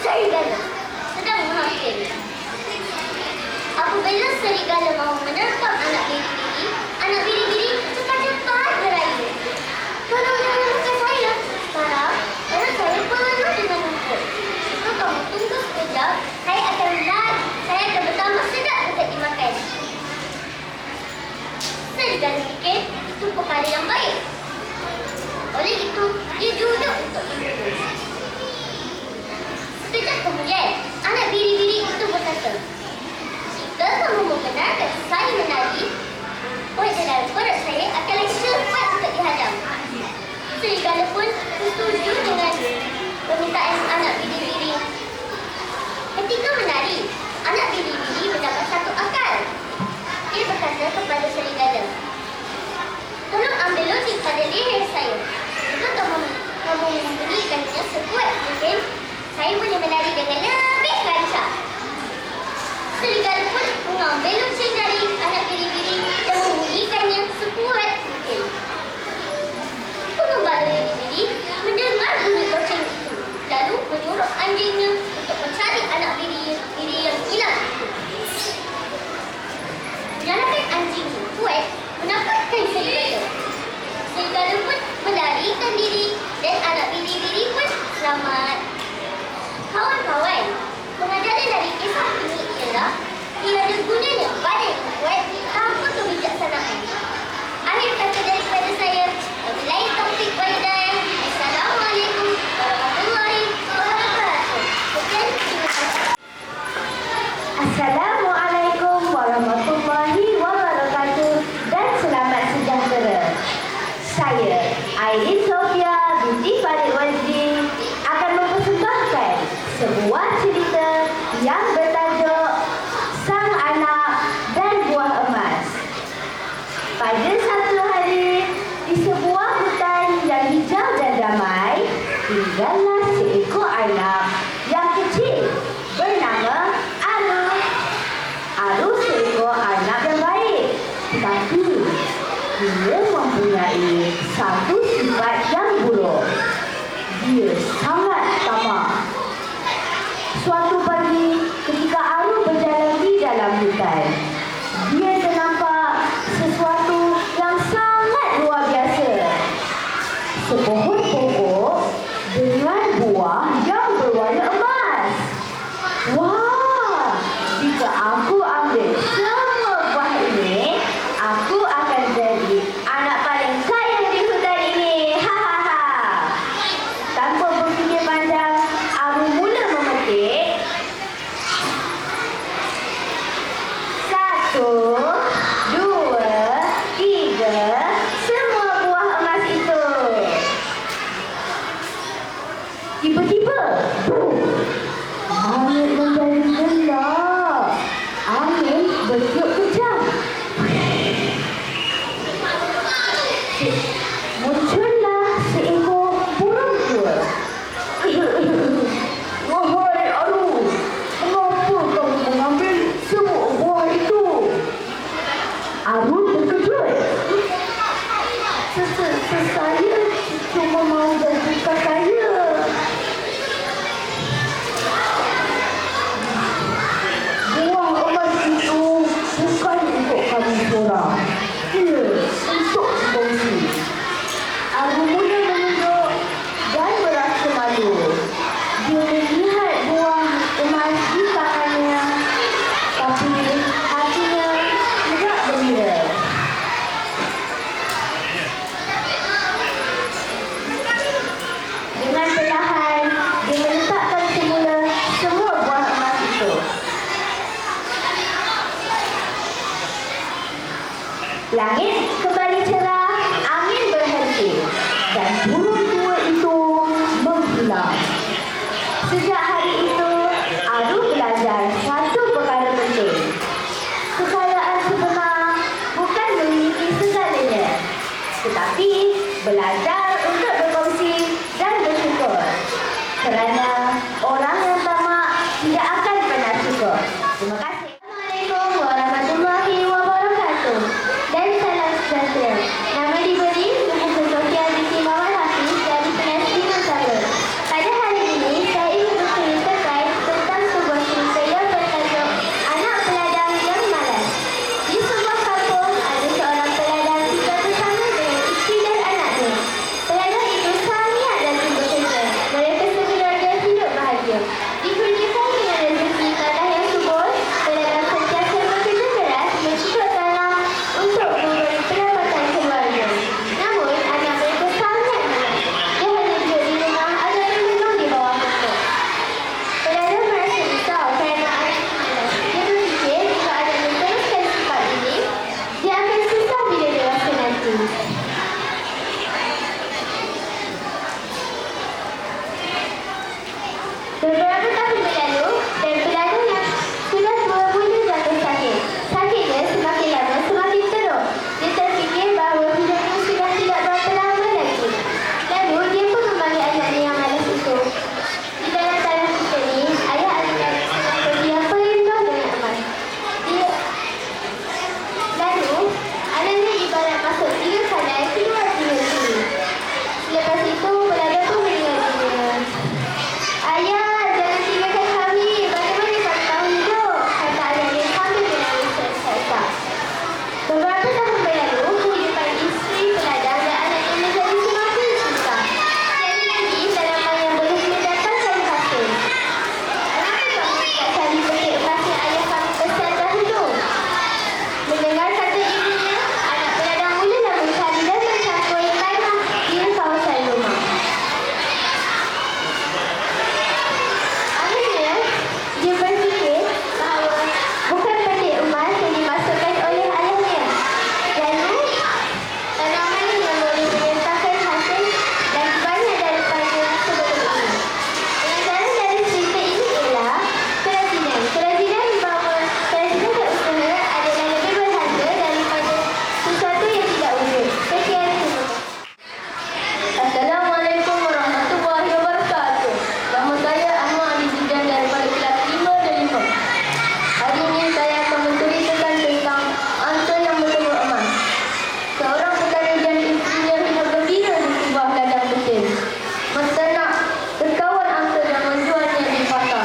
serigala sedang menghampiri. Apabila serigala mahu menangkap anak biri-biri cepat-cepat berlari. Tolong jangan bukan saya sekarang, kerana saya penuh dengan rumput. Jika kamu tunggu sekejap, saya akan lari. Saya akan bertambah sedap untuk dimakan. Serigala fikir itu perkara yang baik. Oleh itu, dia duduk untuk dibunuh. Sekejap kemudian, anak biri-biri itu berkata, "Jika kamu membenarkan saya menari, kulit dalam perut saya akan lagi cepat untuk dihadam." Serigala pun setuju dengan permintaan anak biri-biri. Ketika menari, anak biri-biri mendapat satu akal. Dia berkata kepada serigala, "Tolong ambil lutut pada leher saya. Jika kamu memberikannya sekuat mungkin, saya boleh menari dengan lebih lancar." Serigala pun mengambil lutut dari anak biri-biri dan memberikannya sekuat mungkin. Pengembala biri-biri mendengar bunyi loceng itu, lalu menyuruh anjingnya untuk mencari anak biri-biri yang hilang itu. Gerakan anjing kuat menampakkan serigala. Serigala pun melarikan diri dan anak biri-biri pun selamat. Kawan-kawan, pengajaran dari kisah ini ialah tiada gunanya badan yang kuat tanpa kebijaksanaan. Akhir kata daripada saya. Wabillahi taufiq wal hidayah. Assalamualaikum warahmatullahi wabarakatuh. Sekian, terima kasih. Assalamualaikum warahmatullahi wabarakatuh dan selamat sejahtera. Saya, Aileen Sofia binti Farid Wazdi, akan mempersembahkan sebuah cerita yang bertajuk Sang Anak dan Buah Emas. Pada satu hari, di sebuah hutan yang hijau dan damai, tinggallah seekor anak yang kecil bernama Aru. Aru seekor anak yang baik, tetapi dia mempunyai satu sifat yang buruk. Dia sangat tamak. Suatu pagi, ketika Aru berjalan di dalam hutan, dia ternampak sesuatu yang sangat luar biasa. Sebuah pokok dengan buah yang berwarna emas. Wah, jika aku ambil semua buah ini, aku akan jadi anak paling kaya di hutan ini. Hahaha. Tanpa berfikir panjang, Aru mula memetik. 1, 2, 3, semua buah emas itu. Tiba-tiba, langit menjadi gelap. Angin bertiup kencang. Muncullah seekor burung tua. Wahai Aru, mengapa kamu mengambil semua buah itu? Aru terkejut. Saya cuma mau jadi kaya. Buah emas itu bukan untuk kamu seorang. Ia untuk dikongsi. Aru mula menunduk dan merasa malu. Dia melihat buah emas di tangannya, tapi hatinya tidak gembira. Dengan perlahan, dia meletakkan semula semua buah emas itu. Langit kembali cerah, angin berhenti, dan burung tua itu menghilang. Sejak hari itu, Aru belajar satu perkara penting. Kekayaan sebenar bukan memiliki segalanya, tetapi belajar untuk berkongsi dan bersyukur. Kerana orang yang tamak tidak akan pernah syukur. Terima kasih. Assalamualaikum warahmatullahi wabarakatuh. Dan salam sejahtera. Nama diberi Profesor Sofia binti Muhammad Hafiz dari Penasihat Nusantara. Pada hari ini, saya ingin bercerita terkait Beberapa tahun berlalu dan pelana yang sudah tua mula jatuh sakit. Sakitnya semakin lama semakin teruk. Dia terfikir bahawa hidupnya sudah tidak berapa lama lagi. Lalu dia pun memanggil anaknya yang malas itu. Di dalam tanah kita ni, ayah adalah seperti yang penuh dengan emas. Lalu, anaknya ibarat masuk 3 kanan, keluar 3 kiri. Selepas itu, pelana pun meninggalnya. Ayah, jangan tinggalkan kami. Bagaimana kami tahu hidup? Kata ayahnya sambil menangis sesak-sesak. Beberapa tahun berlalu, kehidupan isteri, peladang dan anaknya menjadi semakin susah. Jadi lagi, tanaman yang boleh mendatangkan hasil. Kenapa kamu tidak cari petik emas yang ayah kami pesan dahulu? Mendengar kata ibunya, anak peladang mulalah mencari dan mencangkui tanah di kawasan rumah. Akhirnya, dia berfikir bahawa bukan petik emas yang dimasukkan oleh ayahnya. Lalu, tanaman yang boleh mendatangkan hasil lagi banyak daripada sebelum ini. Pengajaran dari cerita ini ialah kerajinan. Kerajinan bahawa kerajinan dan usaha adalah lebih berharga daripada sesuatu yang tidak wujud. Sekian, terima kasih. Assalamualaikum warahmatullahi wabarakatuh. Nama saya Ahmad Ali Zidan daripada kelas 5 dan 5. Hari ini saya akan menceritakan tentang angsa yang bertemu emas. Seorang petani dan isterinya hidup gembira di sebuah ladang kecil. Menternak sekawan angsa dan menjualnya di pasar.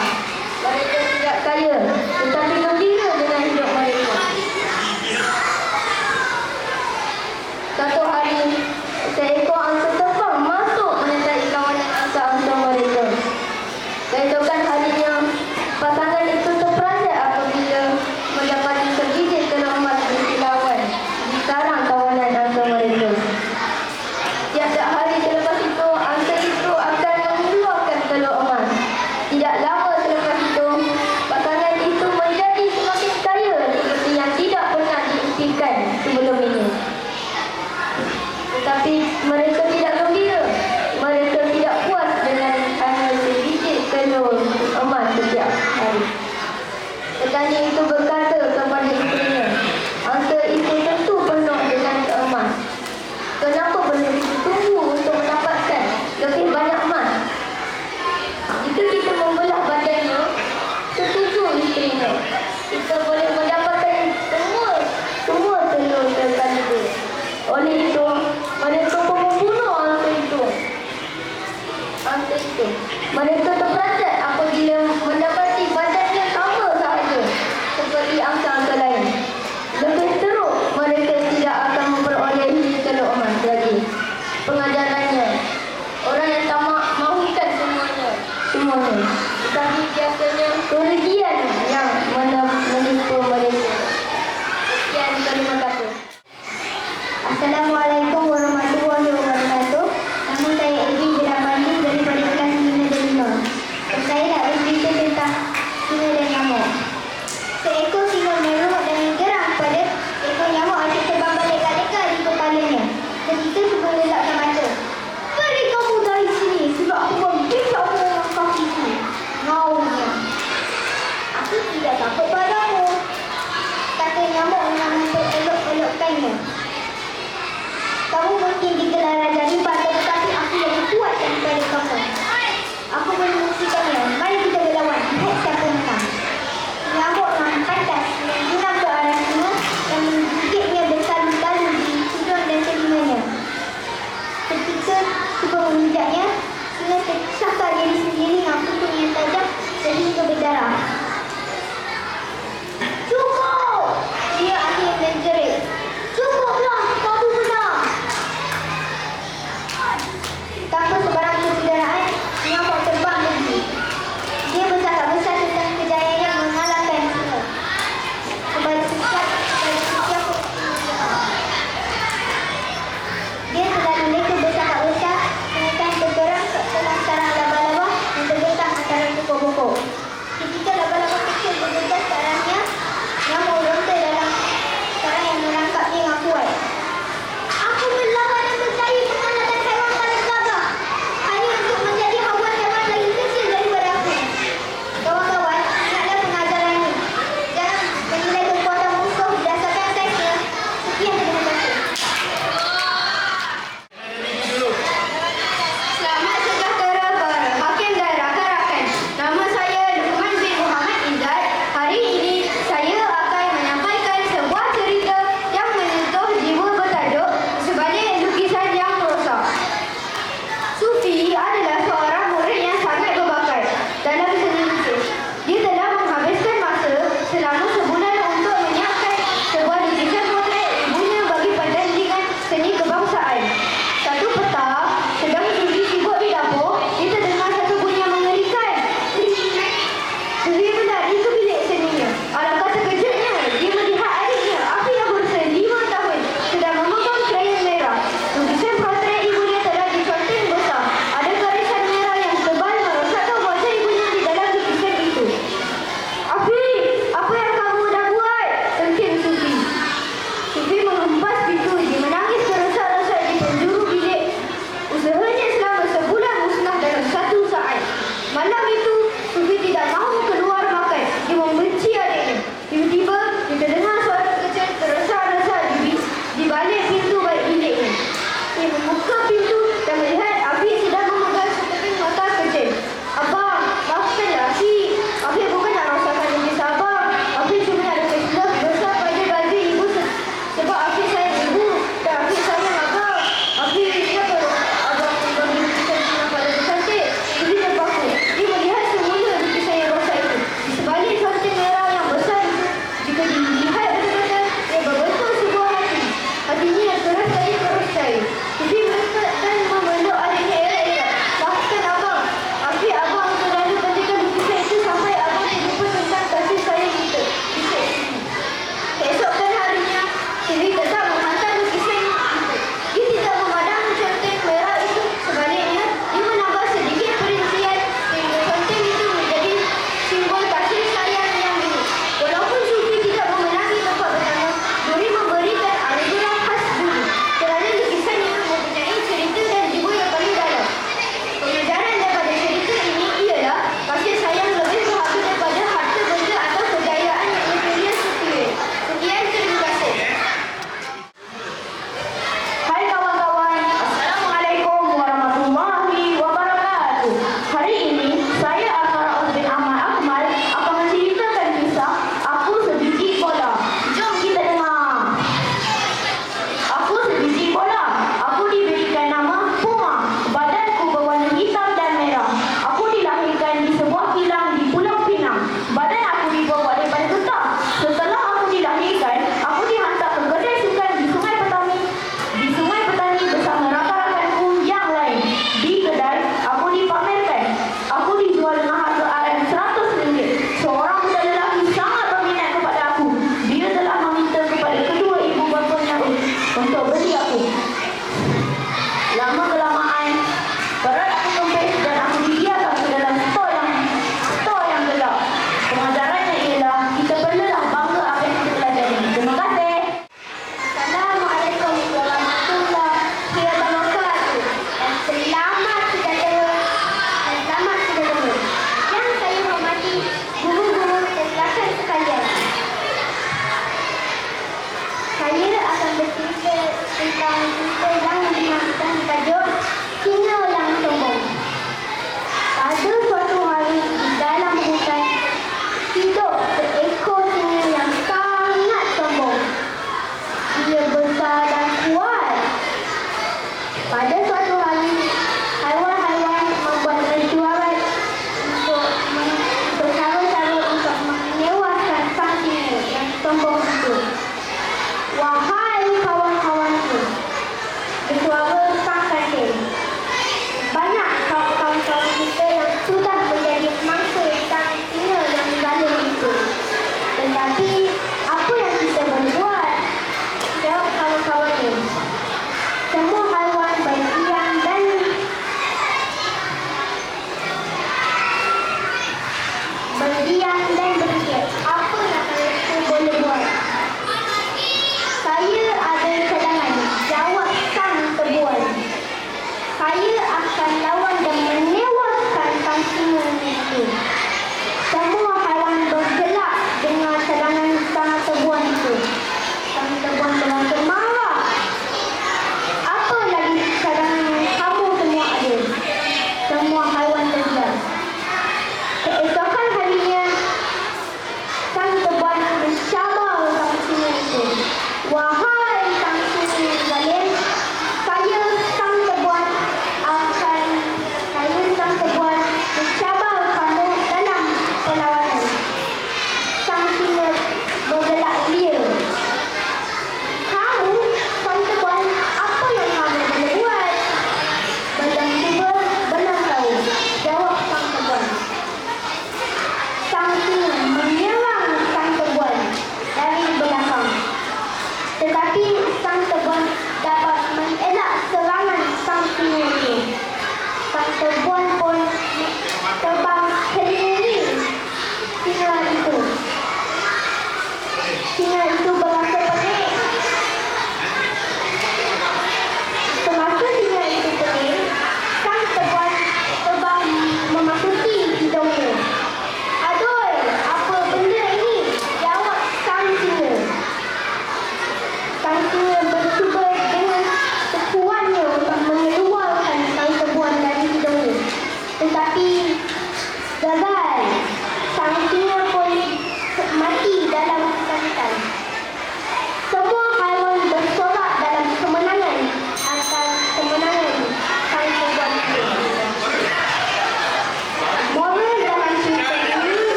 Mereka tidak kaya, tetapi gembira dengan hidup mereka. Satu hari, seekor angsa terbang masuk menyertai kawanan angsa-angsa mereka. Keesokan harinya, pasangan itu terperanjat apabila mendapati sebiji telur emas berkilauan di sarang kawanan angsa mereka. Tiap-tiap hari selepas itu, angsa itu akan mengeluarkan telur emas. Tidak lama selepas itu, pasangan itu menjadi semakin kaya seperti yang tidak pernah diimpikan sebelum ini. Tetapi mereka tidak gembira. Mereka tidak puas dengan hanya sebiji telur emas setiap hari. Petani itu berkata kepada isterinya, angsa itu tentu penuh dengan emas. Kenapa belum tunggu untuk mendapatkan lebih banyak emas? Jika kita membelah badannya, setuju isterinya, kita boleh mendapatkan semua telur sekaligus. Oleh itu, mereka pun membunuh angsa itu. Mereka terperanjat apabila mendapati badannya sama sahaja seperti angsa-angsa lain. Lebih teruk, mereka tidak akan memperolehi telur emas lagi. Pengajarannya, orang yang tamak mahukan semuanya. Tetapi biasanya kerugian yang menipu mereka. Sekian, terima kasih. Assalamualaikum warahmatullahi wabarakatuh. Nama saya Edwin Jedabandi daripada kelas 5 dan 5. Saya nak bercerita tentang singa dan nyamuk. Seekor singa mengerut dan geram pada ekor nyamuk yang terbang berlega-lega di kepalanya. Ketika semua lelapkan mata. "Pergi kamu dari sini sebab aku membesarkan kakiku." Ngaunya. "Aku tidak Sufi tidak mau